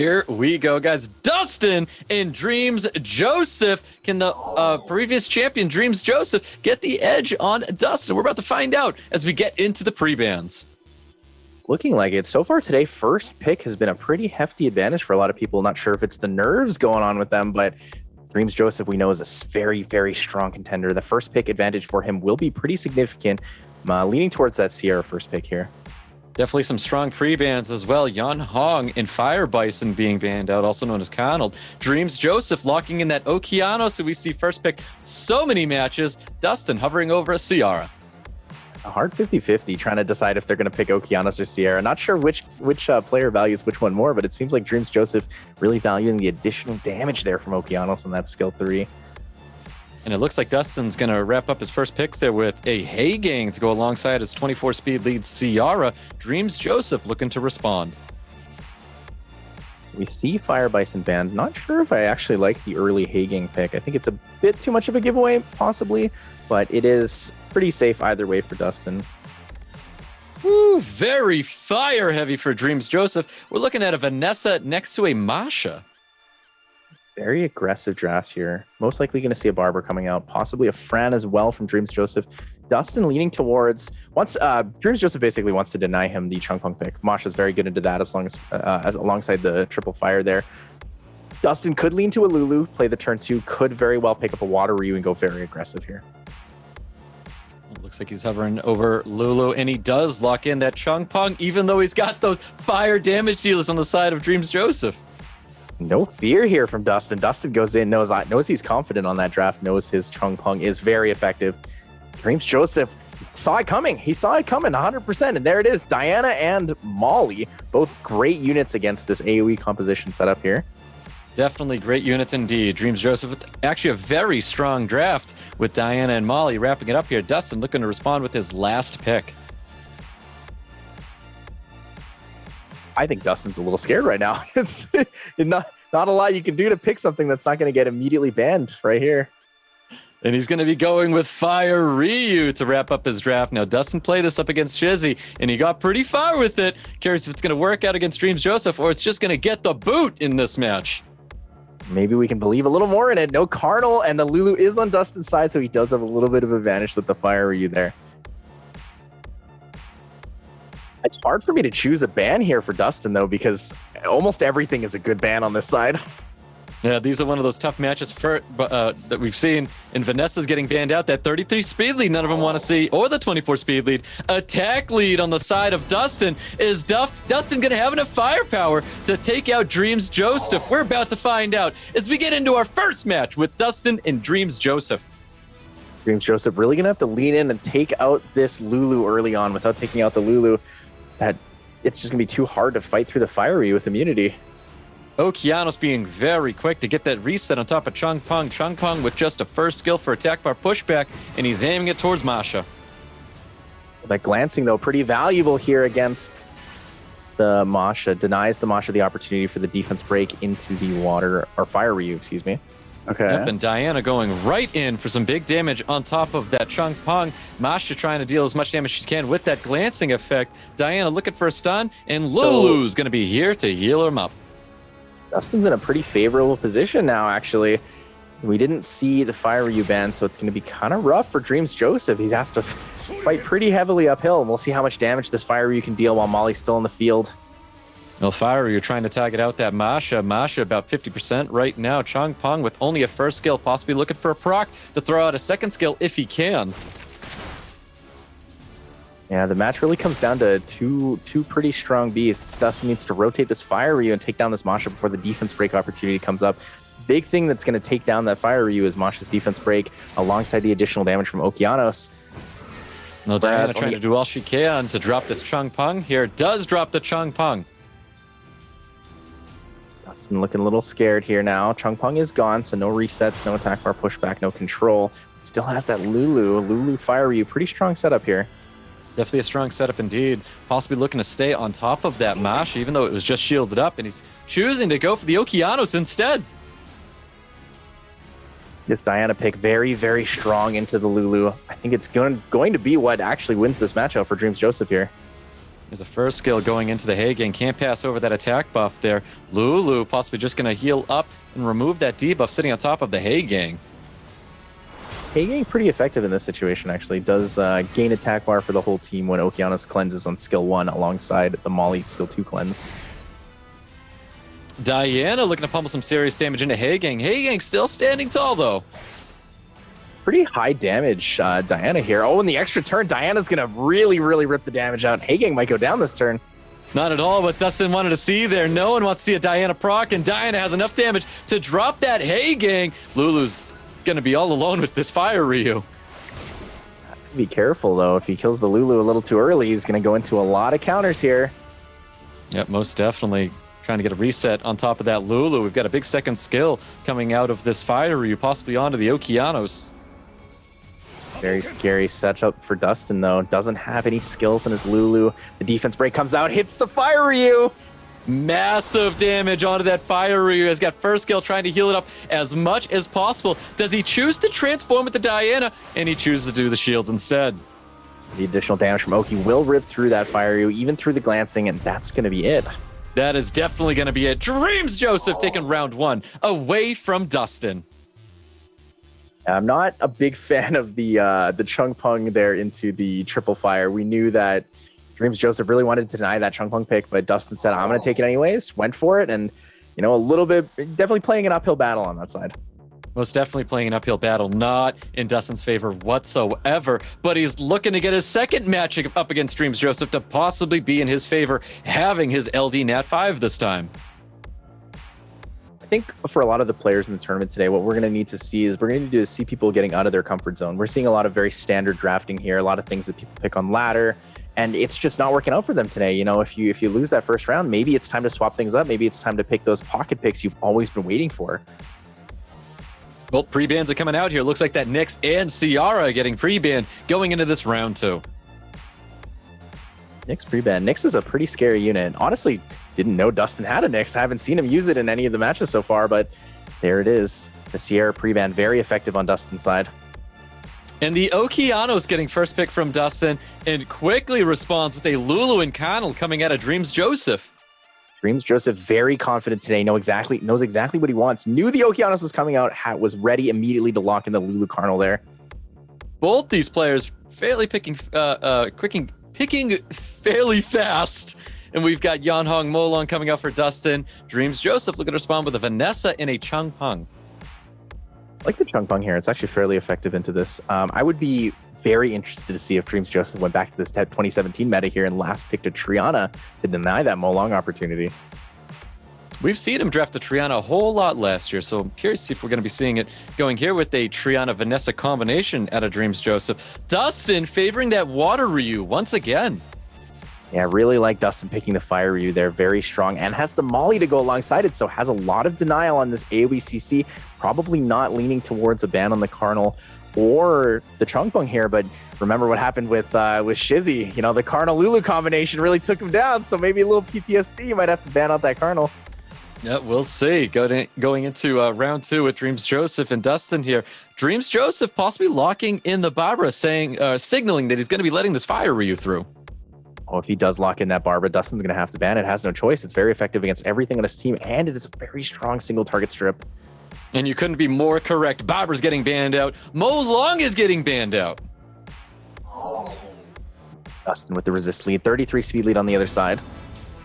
Here we go, guys. Duhstin and Drmzjoseph. Can the previous champion, Drmzjoseph, get the edge on Duhstin? We're about to find out as we get into the pre-bans. Looking like it. So far today, first pick has been a pretty hefty advantage for a lot of people. Not sure if it's the nerves going on with them, but Drmzjoseph, we know, is a very, very strong contender. The first pick advantage for him will be pretty significant. Leaning towards that Sierra first pick here. Definitely some strong pre-bans as well. Yan Hong and Fire Bison being banned out, also known as Conald. Drmzjoseph locking in that Okeanos, who we see first pick so many matches. Duhstin hovering over a Ciara. A hard 50-50 trying to decide if they're going to pick Okeanos or Sierra. Not sure which player values which one more, but it seems like Drmzjoseph really valuing the additional damage there from Okeanos on that skill 3. And it looks like Duhstin's going to wrap up his first picks there with a Hay Gang to go alongside his 24 speed lead Ciara. Drmzjoseph looking to respond. We see Fire Bison banned. Not sure if I actually like the early Hay Gang pick. I think it's a bit too much of a giveaway, possibly, but it is pretty safe either way for Duhstin. Woo, very fire heavy for Drmzjoseph. We're looking at a Vanessa next to a Masha. Very aggressive draft here. Most likely going to see a Barber coming out, possibly a Fran as well from Drmzjoseph. Duhstin leaning towards Drmzjoseph basically wants to deny him the Chungpung pick. Masha's very good into that as alongside the triple fire there. Duhstin could lean to a Lulu, play the turn 2, could very well pick up a Water Ryu and go very aggressive here. Looks like he's hovering over Lulu, and he does lock in that Chungpung, even though he's got those fire damage dealers on the side of Drmzjoseph. No fear here from Duhstin. Duhstin goes in, knows he's confident on that draft, knows his Chungpung is very effective. Drmzjoseph saw it coming. He saw it coming 100%, and there it is. Diana and Molly, both great units against this AoE composition setup here. Definitely great units indeed. Drmzjoseph with actually a very strong draft with Diana and Molly wrapping it up here. Duhstin looking to respond with his last pick. I think Duhstin's a little scared right now. It's not a lot you can do to pick something that's not going to get immediately banned right here. And he's going to be going with Fire Ryu to wrap up his draft. Now, Duhstin played this up against Shizzy, and he got pretty far with it. Curious if it's going to work out against Drmzjoseph, or it's just going to get the boot in this match. Maybe we can believe a little more in it. No Cardinal, and the Lulu is on Duhstin's side, so he does have a little bit of advantage with the Fire Ryu there. It's hard for me to choose a ban here for Duhstin, though, because almost everything is a good ban on this side. Yeah, these are one of those tough matches that we've seen. And Vanessa's getting banned out. That 33 speed lead none of them want to see, or the 24 speed lead. Attack lead on the side of Duhstin. Is Duhstin going to have enough firepower to take out Drmzjoseph? We're about to find out as we get into our first match with Duhstin and Drmzjoseph. Drmzjoseph really going to have to lean in and take out this Lulu early on. Without taking out the Lulu, it's just going to be too hard to fight through the Fire Ryu with immunity. Okeanos being very quick to get that reset on top of Chungpung. Chungpung with just a first skill for attack bar pushback, and he's aiming it towards Masha. That glancing, though, pretty valuable here against the Masha. Denies the Masha the opportunity for the defense break into the water, or Fire Ryu, excuse me. Okay. Yep, and Diana going right in for some big damage on top of that Chungpung. Masha trying to deal as much damage as she can with that glancing effect. Diana looking for a stun, and Lulu's going to be here to heal him up. Duhstin's in a pretty favorable position now, actually. We didn't see the Fire Ryu ban, so it's going to be kind of rough for Drmzjoseph. He has to fight pretty heavily uphill, and we'll see how much damage this Fire Ryu can deal while Molly's still in the field. Well, Fire Ryu trying to target out that Masha. Masha about 50% right now. Chungpung with only a first skill, possibly looking for a proc to throw out a second skill if he can. Yeah, the match really comes down to two pretty strong beasts. Duhstin needs to rotate this Fire Ryu and take down this Masha before the defense break opportunity comes up. Big thing that's going to take down that Fire Ryu is Masha's defense break alongside the additional damage from Okeanos. No, Diana trying to do all she can to drop this Chungpung here. Does drop the Chungpung. Duhstin looking a little scared here now. Chungpung is gone, so no resets, no attack bar pushback, no control. Still has that Lulu Fire Ryu. Pretty strong setup here. Definitely a strong setup indeed. Possibly looking to stay on top of that Masha, even though it was just shielded up, and he's choosing to go for the Okeanos instead. This Diana pick very, very strong into the Lulu. I think it's going to be what actually wins this matchup for Drmzjoseph here. There's a first skill going into the Hagen. Can't pass over that attack buff there. Lulu possibly just going to heal up and remove that debuff sitting on top of the Hagen. Hagen pretty effective in this situation, actually. Does gain attack bar for the whole team when Okeanos cleanses on skill 1 alongside the Molly skill 2 cleanse. Diana looking to pummel some serious damage into Hagen. Hagen still standing tall, though. Pretty high damage, Diana here. Oh, and the extra turn, Diana's going to really rip the damage out. Hagen might go down this turn. Not at all what Duhstin wanted to see there. No one wants to see a Diana proc, and Diana has enough damage to drop that Hagen. Lulu's going to be all alone with this Fire Ryu. Be careful, though. If he kills the Lulu a little too early, he's going to go into a lot of counters here. Yep, most definitely. Trying to get a reset on top of that Lulu. We've got a big second skill coming out of this Fire Ryu, possibly onto the Okeanos. Very scary setup for Duhstin, though. Doesn't have any skills in his Lulu. The defense break comes out, hits the Fire Ryu. Massive damage onto that Fire Ryu. Has got first skill trying to heal it up as much as possible. Does he choose to transform with the Diana? And he chooses to do the shields instead. The additional damage from Oki will rip through that Fire Ryu, even through the glancing, and that's going to be it. That is definitely going to be it. Drmzjoseph taking round 1 away from Duhstin. I'm not a big fan of the Chung Pung there into the triple fire. We knew that Drmzjoseph really wanted to deny that Chung Pung pick, but Duhstin said, I'm going to take it anyways, went for it, and, you know, a little bit, definitely playing an uphill battle on that side. Most definitely playing an uphill battle, not in Duhstin's favor whatsoever, but he's looking to get his second match up against Drmzjoseph to possibly be in his favor, having his LD Nat 5 this time. I think for a lot of the players in the tournament today, what we're going to need to see is see people getting out of their comfort zone. We're seeing a lot of very standard drafting here, a lot of things that people pick on ladder, and it's just not working out for them today. You know, if you lose that first round, maybe it's time to swap things up. Maybe it's time to pick those pocket picks you've always been waiting for. Well, pre-bans are coming out here. Looks like that Nyx and Ciara getting pre-banned going into this round 2. Nyx pre-ban. Nyx is a pretty scary unit. Honestly, didn't know Duhstin had a Nyx. I haven't seen him use it in any of the matches so far, but there it is. The Sierra pre-ban, very effective on Duhstin's side. And the Okeanos getting first pick from Duhstin and quickly responds with a Lulu and Connell coming out of Drmzjoseph. Drmzjoseph very confident today, knows exactly what he wants. Knew the Okeanos was coming out, was ready immediately to lock in the Lulu Cardinal there. Both these players fairly picking fairly fast. And we've got Yanhong Molong coming out for Duhstin. Drmzjoseph looking to respond with a Vanessa and a Chung Pung. I like the Chung Pung here. It's actually fairly effective into this. I would be very interested to see if Drmzjoseph went back to this 2017 meta here and last picked a Triana to deny that Molong opportunity. We've seen him draft a Triana a whole lot last year, so I'm curious to see if we're going to be seeing it going here with a Triana-Vanessa combination out of Drmzjoseph. Duhstin favoring that Water Ryu once again. Yeah, I really like Duhstin picking the Fire Ryu there. Very strong and has the Molly to go alongside it, so has a lot of denial on this AoE CC. Probably not leaning towards a ban on the Cardinal or the Chung Pung here, but remember what happened with Shizzy. You know, the Cardinal Lulu combination really took him down, so maybe a little PTSD. You might have to ban out that Cardinal. Yeah, we'll see. Going into round 2 with Drmzjoseph and Duhstin here. Drmzjoseph possibly locking in the Barbara, signaling that he's going to be letting this Fire Ryu through. Oh, if he does lock in that Barbara, Duhstin's going to have to ban it. Has no choice. It's very effective against everything on his team, and it is a very strong single target strip. And you couldn't be more correct. Barbara's getting banned out. Molong is getting banned out. Duhstin with the resist lead. 33 speed lead on the other side.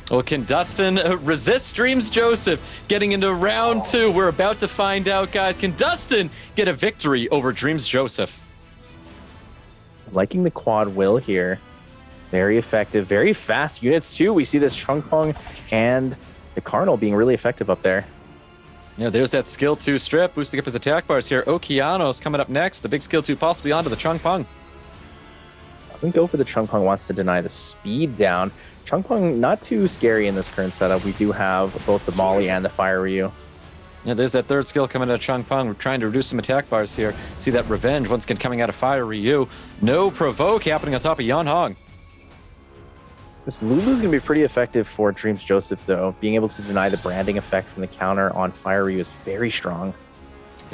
Well, can Duhstin resist Drmzjoseph getting into round 2? We're about to find out, guys. Can Duhstin get a victory over Drmzjoseph? Liking the quad will here. Very effective. Very fast units, too. We see this Chung Pung and the Cardinal being really effective up there. Yeah, there's that skill 2 strip, boosting up his attack bars here. Okeanos coming up next. The big skill 2 possibly onto the Chung Pung. I think go for the Chung Pung wants to deny the speed down. Chung Pung not too scary in this current setup. We do have both the Molly and the Fire Ryu. Yeah, there's that third skill coming out of Chung Pung. We're trying to reduce some attack bars here. See that Revenge once again coming out of Fire Ryu. No Provoke happening on top of Yanhong. This Lulu's going to be pretty effective for Drmzjoseph, though. Being able to deny the branding effect from the counter on Fire Ryu is very strong.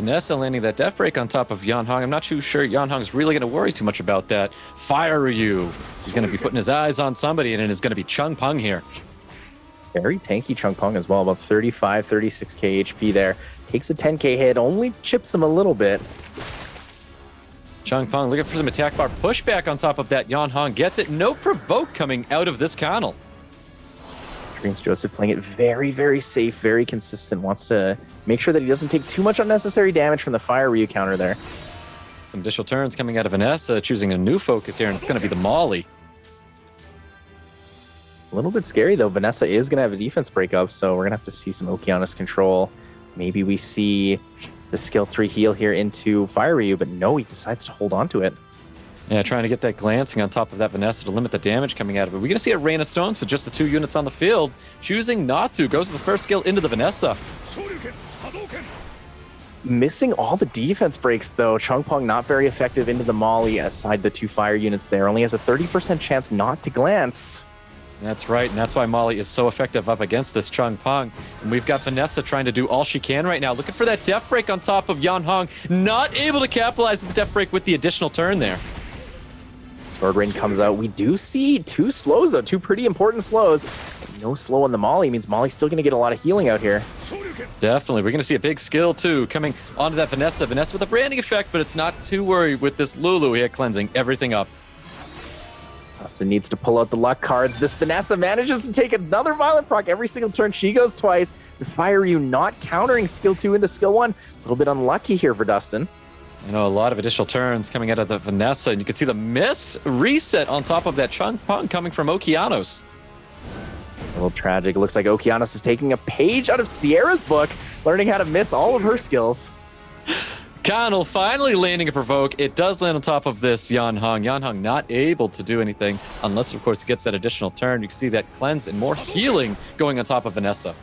Vanessa landing that death break on top of Yan Hong. I'm not too sure Yan Hong's really going to worry too much about that. Fire Ryu. He's going to be putting his eyes on somebody, and it is going to be Chung Peng here. Very tanky Chung Peng as well, about 35, 36k HP there. Takes a 10k hit, only chips him a little bit. Chung Peng looking for some attack bar pushback on top of that. Yan Hong gets it. No provoke coming out of this Connell. Drmzjoseph playing it very, very safe, very consistent. Wants to make sure that he doesn't take too much unnecessary damage from the Fire Ryu counter there. Some additional turns coming out of Vanessa, choosing a new focus here, and it's going to be the Molly. A little bit scary, though. Vanessa is going to have a defense breakup, so we're going to have to see some Okeanos control. Maybe we see the skill 3 heal here into Fire Ryu, but no, he decides to hold on to it. Yeah, trying to get that glancing on top of that Vanessa to limit the damage coming out of it. We're going to see a Rain of Stones with just the 2 units on the field. Choosing not to. Goes with the first skill into the Vanessa. Missing all the defense breaks, though. Chung Peng not very effective into the Molly aside the 2 fire units there. Only has a 30% chance not to glance. That's right, and that's why Molly is so effective up against this Chung Peng. And we've got Vanessa trying to do all she can right now. Looking for that death break on top of Yan Hong. Not able to capitalize the death break with the additional turn there. Sword Rain comes out. We do see 2 slows, though. 2 pretty important slows. No slow on the Molly means Molly's still going to get a lot of healing out here. Definitely. We're going to see a big skill, too, coming onto that Vanessa. Vanessa with a branding effect, but it's not too worried with this Lulu here cleansing everything up. Duhstin needs to pull out the luck cards. This Vanessa manages to take another Violent Proc every single turn. She goes twice. The Fire Ryu not countering skill 2 into skill 1. A little bit unlucky here for Duhstin. You know, a lot of additional turns coming out of the Vanessa, and you can see the miss reset on top of that Chung Peng coming from Okeanos. A little tragic. It looks like Okeanos is taking a page out of Sierra's book, learning how to miss all of her skills. Connell finally landing a provoke. It does land on top of this Yan Hong. Yan Hong not able to do anything unless, of course, he gets that additional turn. You can see that cleanse and more healing going on top of Vanessa.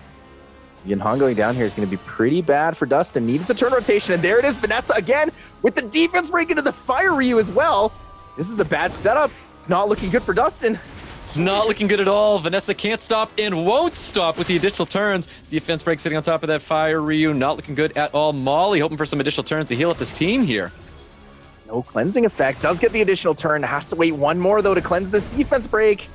Yan Hong going down here is going to be pretty bad for Duhstin. Needs a turn rotation, and there it is. Vanessa again with the defense break into the Fire Ryu as well. This is a bad setup. It's not looking good for Duhstin. Not looking good at all. Vanessa can't stop and won't stop with the additional turns. Defense break sitting on top of that Fire Ryu. Not looking good at all. Molly hoping for some additional turns to heal up this team here. No cleansing effect. Does get the additional turn. Has to wait 1 more, though, to cleanse this defense break.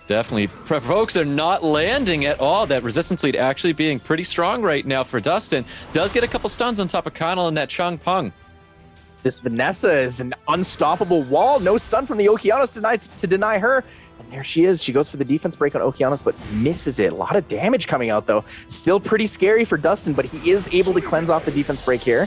Definitely. Provokes are not landing at all. That resistance lead actually being pretty strong right now for Duhstin. Does get a couple stuns on top of Connell and that Chung Peng. This Vanessa is an unstoppable wall. No stun from the Okeanos to deny her. And there she is. She goes for the defense break on Okeanos, but misses it. A lot of damage coming out, though. Still pretty scary for Duhstin, but he is able to cleanse off the defense break here.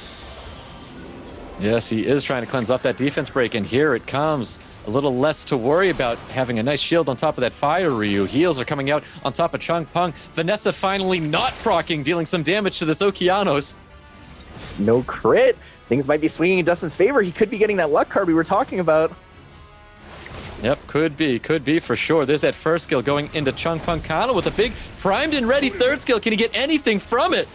Yes, he is trying to cleanse off that defense break, and here it comes. A little less to worry about, having a nice shield on top of that Fire Ryu. Heals are coming out on top of Chung Peng. Vanessa finally not proccing, dealing some damage to this Okeanos. No crit. Things might be swinging in Duhstin's favor. He could be getting that luck card we were talking about. Yep, could be for sure. There's that first skill going into Chung Peng. Connell with a big primed and ready third skill. Can he get anything from it?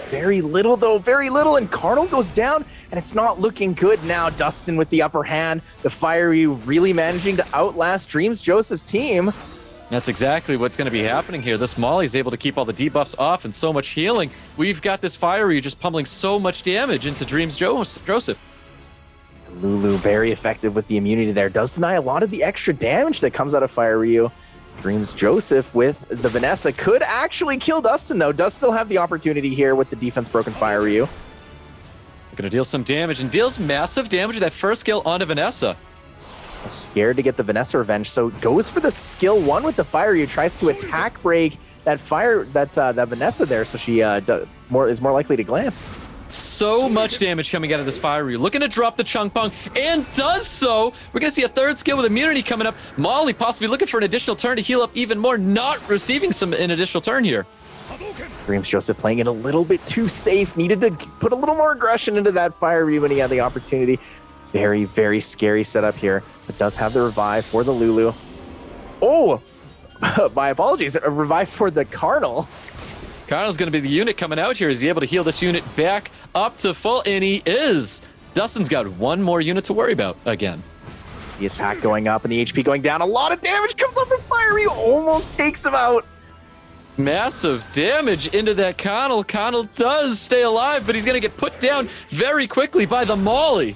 Very little, though. Very little. And Cardinal goes down, and it's not looking good now. Duhstin with the upper hand. The Fire Ryu really managing to outlast Drmzjoseph's team. That's exactly what's going to be happening here. This Molly is able to keep all the debuffs off and so much healing. We've got this Fire Ryu just pummeling so much damage into Drmzjoseph. Lulu very effective with the immunity there. Does deny a lot of the extra damage that comes out of Fire Ryu. Drmzjoseph with the Vanessa could actually kill Duhstin, though. Does still have the opportunity here with the defense broken Fire Ryu. Going to deal some damage, and deals massive damage with that first skill onto Vanessa. Scared to get the Vanessa revenge, so goes for the skill 1 with the Fire Ryu. Tries to attack break that that Vanessa there, so she is more likely to glance. So much damage coming out of this Fire Ryu. Looking to drop the Chung Peng, and does so. We're going to see a third skill with immunity coming up. Molly possibly looking for an additional turn to heal up even more, not receiving an additional turn here. Drmzjoseph playing it a little bit too safe. Needed to put a little more aggression into that Fire Ryu when he had the opportunity. Very, very scary setup here, but does have the revive for the Lulu. Oh, my apologies. A revive for the Cardinal. Cardinal's going to be the unit coming out here. Is he able to heal this unit back up to full? And he is. Duhstin's got 1 more unit to worry about again. The attack going up and the HP going down. A lot of damage comes up from Fire Ryu. Almost takes him out. Massive damage into that Connell. Connell does stay alive, but he's going to get put down very quickly by the Molly.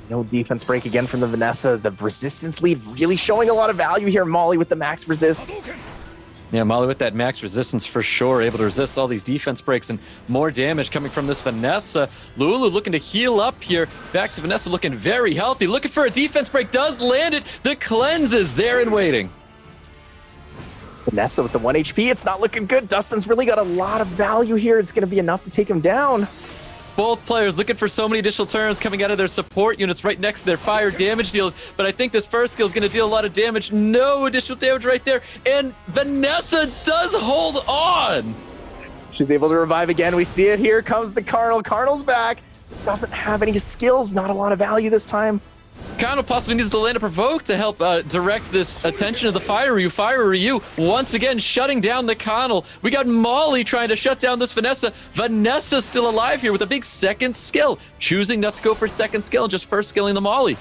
No defense break again from the Vanessa. The resistance lead really showing a lot of value here. Molly with the max resist. Yeah, Molly with that max resistance for sure, able to resist all these defense breaks and more damage coming from this Vanessa. Lulu looking to heal up here. Back to Vanessa looking very healthy. Looking for a defense break, does land it. The cleanse is there and waiting. Vanessa with the 1 HP. It's not looking good. Duhstin's really got a lot of value here. It's going to be enough to take him down. Both players looking for so many additional turns coming out of their support units right next to their fire damage deals. But I think this first skill is going to deal a lot of damage. No additional damage right there. And Vanessa does hold on. She's able to revive again. We see it. Here comes the Carnal. Carnal's back. Doesn't have any skills. Not a lot of value this time. Connell possibly needs to land a provoke to help direct this attention of the Fire Ryu. Fire Ryu once again shutting down the Connell. We got Molly trying to shut down this Vanessa. Vanessa's still alive here with a big second skill. Choosing not to go for second skill, just first skilling the Molly.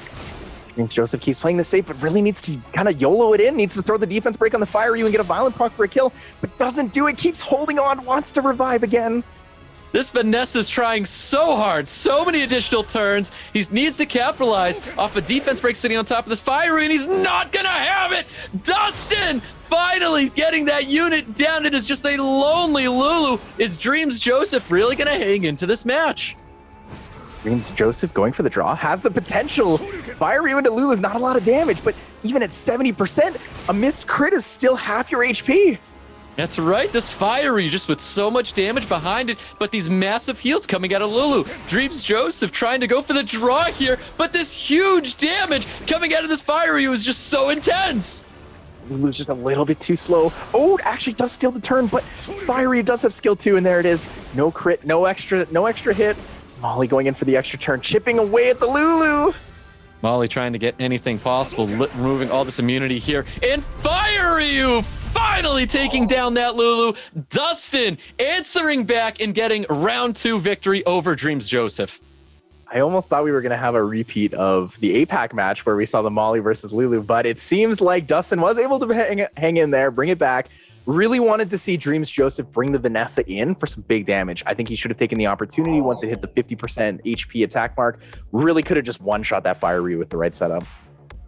Joseph keeps playing this safe, but really needs to kind of YOLO it in. Needs to throw the defense break on the Fire Ryu and get a violent proc for a kill, but doesn't do it. Keeps holding on, wants to revive again. This Vanessa's trying so hard, so many additional turns. He needs to capitalize off a defense break sitting on top of this Fire Ryu, and he's not gonna have it. Duhstin finally getting that unit down. It is just a lonely Lulu. Is Drmzjoseph really gonna hang into this match? Drmzjoseph going for the draw, has the potential. Fire Ryu into Lulu's not a lot of damage, but even at 70%, a missed crit is still half your HP. That's right, this Fire Ryu just with so much damage behind it, but these massive heals coming out of Lulu. Drmzjoseph trying to go for the draw here, but this huge damage coming out of this Fire Ryu is just so intense. Lulu's just a little bit too slow. Oh, it actually does steal the turn, but Fire Ryu does have skill too, and there it is. No crit, no extra hit. Molly going in for the extra turn, chipping away at the Lulu. Molly trying to get anything possible, removing all this immunity here, and Fire Ryu finally taking down that Lulu. Duhstin answering back and getting round 2 victory over Drmzjoseph. I almost thought we were going to have a repeat of the APAC match where we saw the Molly versus Lulu, but it seems like Duhstin was able to hang in there, bring it back. Really wanted to see Drmzjoseph bring the Vanessa in for some big damage. I think he should have taken the opportunity once it hit the 50% HP attack mark. Really could have just one-shot that Fire Ryu with the right setup.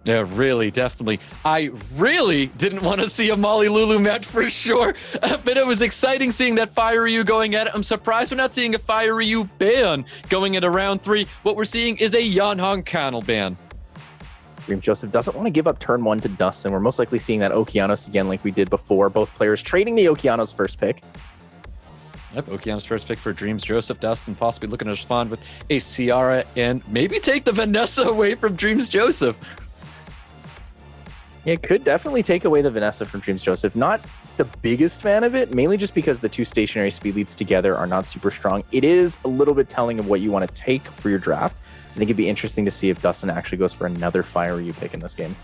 Yeah, really, definitely. I really didn't want to see a Molly Lulu match for sure, but it was exciting seeing that Fire Ryu going at it. I'm surprised we're not seeing a Fire Ryu ban going into round 3. What we're seeing is a Yanhong Connell ban. Drmzjoseph doesn't want to give up turn 1 to Duhstin. We're most likely seeing that Okeanos again like we did before. Both players trading the Okeanos first pick. Yep, Okeanos first pick for Drmzjoseph. Duhstin possibly looking to respond with a Ciara and maybe take the Vanessa away from Drmzjoseph. Yeah, it could definitely take away the Vanessa from Drmzjoseph. Not the biggest fan of it, mainly just because the 2 stationary speed leads together are not super strong. It is a little bit telling of what you want to take for your draft. I think it'd be interesting to see if Duhstin actually goes for another Fire Ryu pick in this game.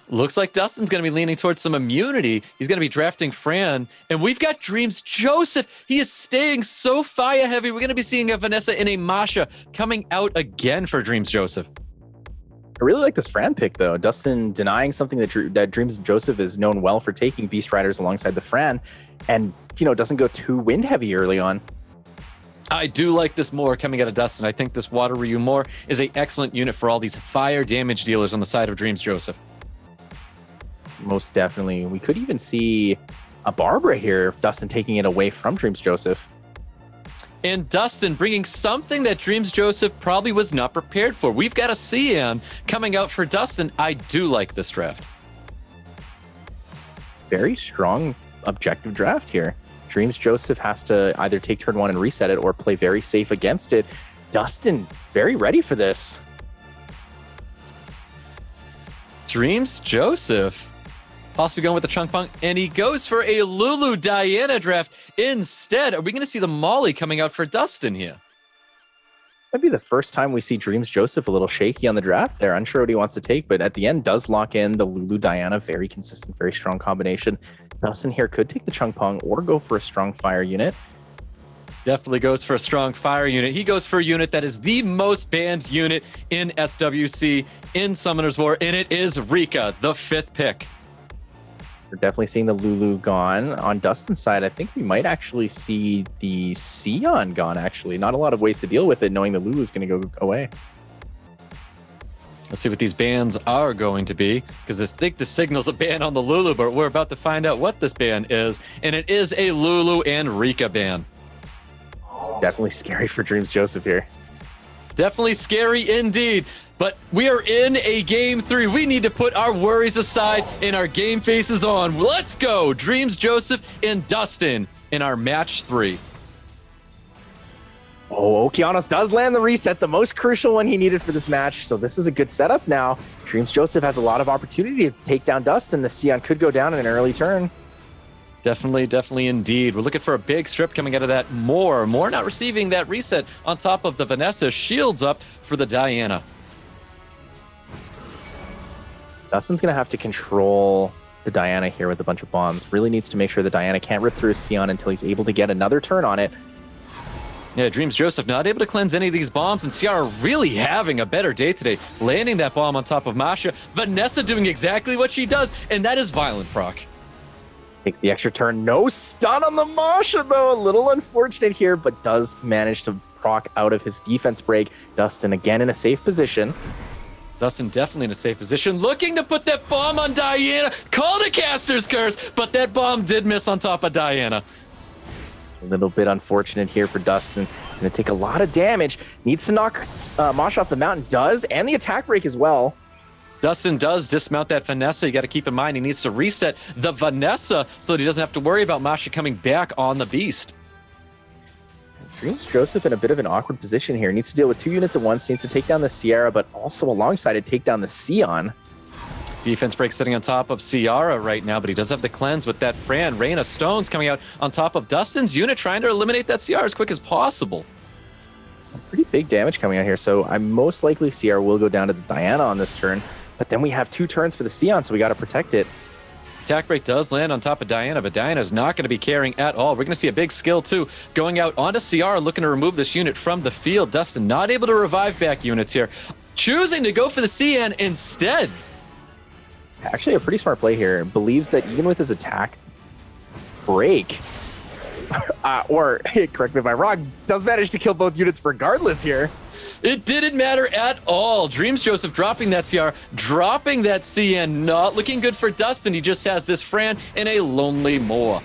Looks like Duhstin's going to be leaning towards some immunity. He's going to be drafting Fran, and we've got Drmzjoseph. He is staying so fire heavy. We're going to be seeing a Vanessa and a Masha coming out again for Drmzjoseph. I really like this Fran pick, though. Duhstin denying something that Drmzjoseph is known well for taking Beast Riders alongside the Fran, and, doesn't go too wind heavy early on. I do like this more coming out of Duhstin. I think this Water Ryu more is an excellent unit for all these fire damage dealers on the side of Drmzjoseph. Most definitely. We could even see a Barbara here if Duhstin taking it away from Drmzjoseph. And Duhstin bringing something that Drmzjoseph probably was not prepared for. We've got a Cian coming out for Duhstin. I do like this draft. Very strong objective draft here. Drmzjoseph has to either take turn 1 and reset it or play very safe against it. Duhstin, very ready for this. Drmzjoseph possibly going with the Chunk Punk, and he goes for a Lulu Diana draft instead. Are we going to see the Molly coming out for Duhstin here? Might be the first time we see Drmzjoseph a little shaky on the draft there. Unsure what he wants to take, but at the end does lock in the Lulu Diana. Very consistent, very strong combination. Duhstin here could take the Chunk Pong or go for a strong fire unit. Definitely goes for a strong fire unit. He goes for a unit that is the most banned unit in SWC in Summoner's War, and it is Rika, the 5th pick. We're definitely seeing the Lulu gone. On Duhstin's side, I think we might actually see the Sion gone, actually. Not a lot of ways to deal with it, knowing the Lulu is going to go away. Let's see what these bans are going to be, because I think the signal's a ban on the Lulu, but we're about to find out what this ban is, and it is a Lulu and Rika ban. Definitely scary for Drmzjoseph here. Definitely scary indeed. But we are in a game 3. We need to put our worries aside and our game faces on. Let's go. Drmzjoseph and Duhstin in our match 3. Oh, Okeanos does land the reset, the most crucial one he needed for this match. So this is a good setup now. Drmzjoseph has a lot of opportunity to take down Duhstin. The Sion could go down in an early turn. Definitely indeed. We're looking for a big strip coming out of that. More not receiving that reset on top of the Vanessa. Shields up for the Diana. Duhstin's going to have to control the Diana here with a bunch of bombs. Really needs to make sure the Diana can't rip through his Sion until he's able to get another turn on it. Yeah, Drmzjoseph not able to cleanse any of these bombs, and Ciara really having a better day today, landing that bomb on top of Masha. Vanessa doing exactly what she does, and that is violent proc. Take the extra turn. No stun on the Masha, though. A little unfortunate here, but does manage to proc out of his defense break. Duhstin again in a safe position. Duhstin definitely in a safe position, looking to put that bomb on Diana. Called a caster's curse, but that bomb did miss on top of Diana. A little bit unfortunate here for Duhstin. Going to take a lot of damage. Needs to knock Masha off the mountain. Does, and the attack break as well. Duhstin does dismount that Vanessa. You got to keep in mind he needs to reset the Vanessa so that he doesn't have to worry about Masha coming back on the beast. Drmzjoseph in a bit of an awkward position here. Needs to deal with 2 units at once. Needs to take down the Sierra, but also alongside it, take down the Sion. Defense break sitting on top of Ciara right now, but he does have the cleanse with that Fran. Rain of Stones coming out on top of Duhstin's unit, trying to eliminate that Ciara as quick as possible. Pretty big damage coming out here, so I'm most likely Ciara will go down to the Diana on this turn, but then we have 2 turns for the Sion, so we got to protect it. Attack break does land on top of Diana, but Diana's not going to be carrying at all. We're going to see a big skill, too, going out onto Ciara, looking to remove this unit from the field. Duhstin not able to revive back units here, choosing to go for the CN instead. Actually, a pretty smart play here. Believes that even with his attack break, or correct me if I'm wrong, does manage to kill both units regardless here. It didn't matter at all. Drmzjoseph dropping that CR, dropping that CN, not looking good for Duhstin. He just has this Fran and a lonely Moa.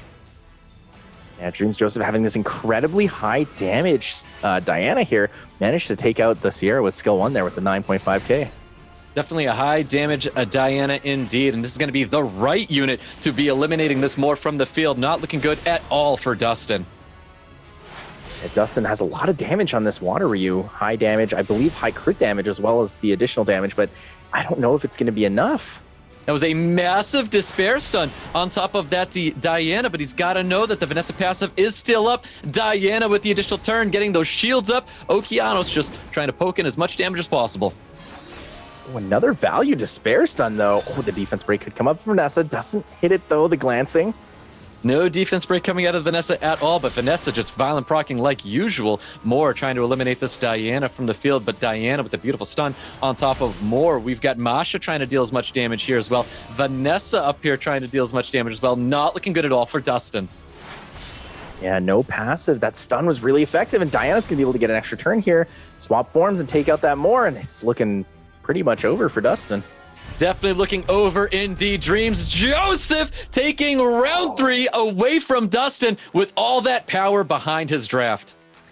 Yeah, Drmzjoseph having this incredibly high damage Diana here. Managed to take out the Sierra with skill 1 there with the 9.5k. Definitely a high damage Diana indeed, and this is going to be the right unit to be eliminating this more from the field. Not looking good at all for Duhstin. Yeah, Duhstin has a lot of damage on this Water Ryu. High damage, I believe high crit damage as well as the additional damage, but I don't know if it's going to be enough. That was a massive Despair stun on top of that Diana, but he's got to know that the Vanessa passive is still up. Diana with the additional turn, getting those shields up. Okeanos just trying to poke in as much damage as possible. Oh, another value Despair stun, though. Oh, the defense break could come up from Vanessa. Doesn't hit it, though, the glancing. No defense break coming out of Vanessa at all, but Vanessa just violent procking like usual. Moore trying to eliminate this Diana from the field, but Diana with a beautiful stun on top of Moore. We've got Masha trying to deal as much damage here as well. Vanessa up here trying to deal as much damage as well. Not looking good at all for Duhstin. Yeah, no passive. That stun was really effective, and Diana's going to be able to get an extra turn here. Swap forms and take out that Moore, and it's looking pretty much over for Duhstin. Definitely looking over indeed. Drmzjoseph taking round 3 away from Duhstin with all that power behind his draft.